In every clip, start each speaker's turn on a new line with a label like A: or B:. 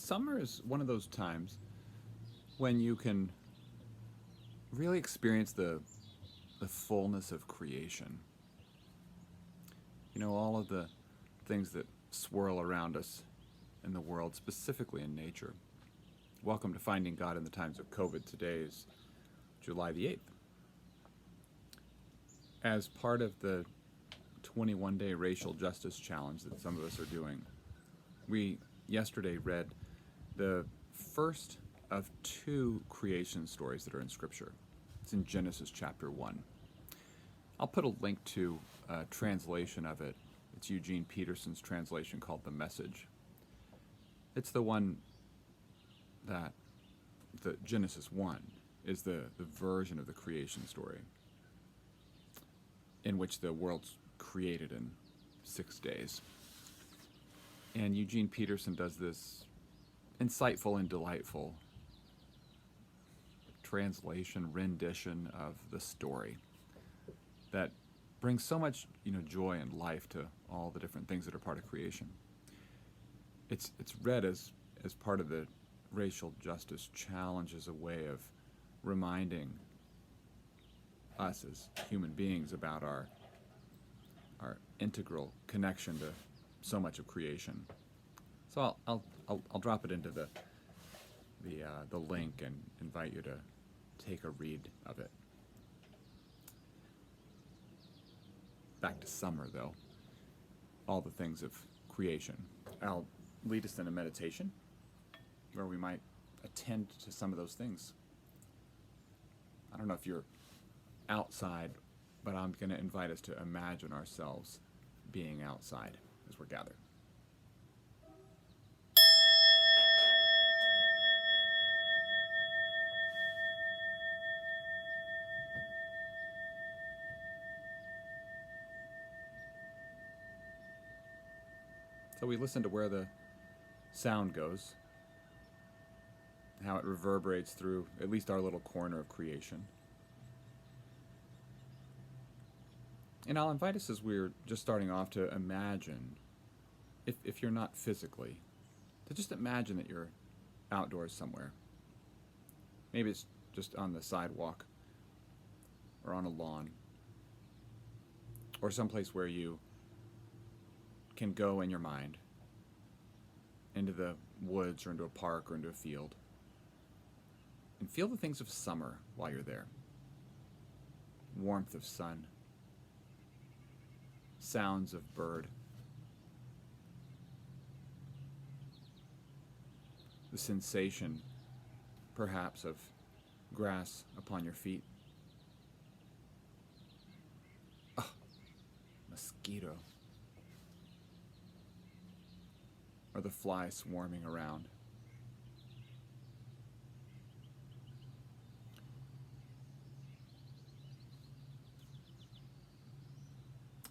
A: Summer is one of those times when you can really experience the fullness of creation. You know, all of the things that swirl around us in the world, specifically in nature. Welcome to Finding God in the Times of COVID. Today is July the 8th. As part of the 21-day racial justice challenge that some of us are doing, we yesterday read the first of two creation stories that are in Scripture. It's in Genesis chapter 1. I'll put a link to a translation of it. It's Eugene Peterson's translation called The Message. It's the one that the Genesis 1 is the version of the creation story in which the world's created in 6 days. And Eugene Peterson does this insightful and delightful translation, rendition of the story that brings so much, joy and life to all the different things that are part of creation. It's read as part of the racial justice challenge as a way of reminding us as human beings about our integral connection to so much of creation. So I'll drop it into the link and invite you to take a read of it. Back to summer, though. All the things of creation. I'll lead us in a meditation where we might attend to some of those things. I don't know if you're outside, but I'm going to invite us to imagine ourselves being outside as we're gathered. So we listen to where the sound goes, how it reverberates through at least our little corner of creation. And I'll invite us as we're just starting off to imagine, if you're not physically, to just imagine that you're outdoors somewhere. Maybe it's just on the sidewalk or on a lawn or someplace where you can go in your mind into the woods or into a park or into a field and feel the things of summer while you're there. Warmth of sun, sounds of bird, the sensation perhaps of grass upon your feet. Oh, mosquito. Or the fly swarming around.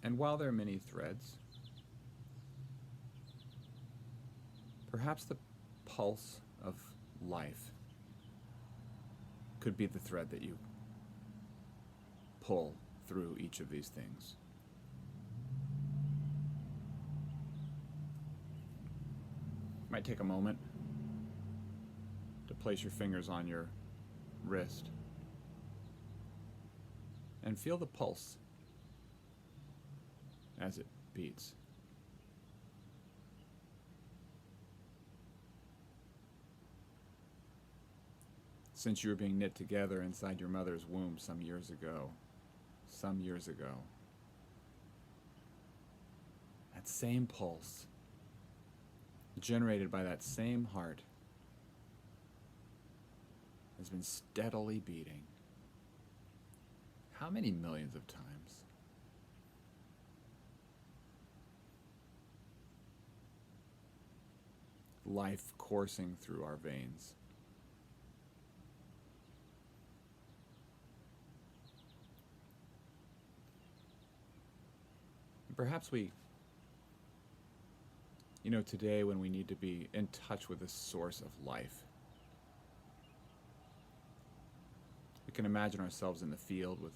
A: And while there are many threads, perhaps the pulse of life could be the thread that you pull through each of these things. Might take a moment to place your fingers on your wrist and feel the pulse as it beats. Since you were being knit together inside your mother's womb some years ago, that same pulse generated by that same heart has been steadily beating. How many millions of times? Life coursing through our veins. Perhaps we, today when we need to be in touch with the source of life, we can imagine ourselves in the field with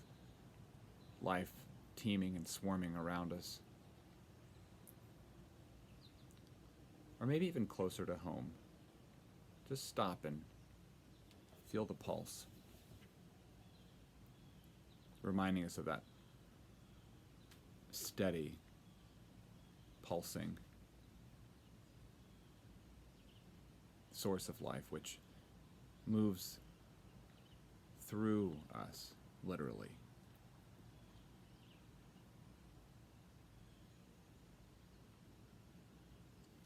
A: life teeming and swarming around us. Or maybe even closer to home, Just stop and feel the pulse, reminding us of that steady, pulsing source of life which moves through us, literally.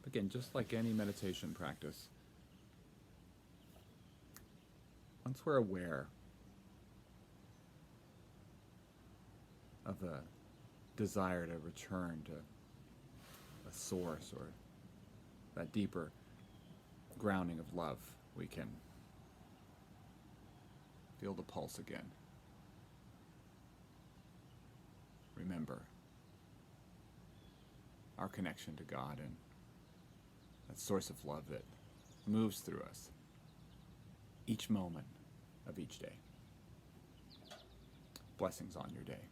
A: Again, just like any meditation practice, once we're aware of the desire to return to a source or that deeper grounding of love, we can feel the pulse again. Remember our connection to God and that source of love that moves through us each moment of each day. Blessings on your day.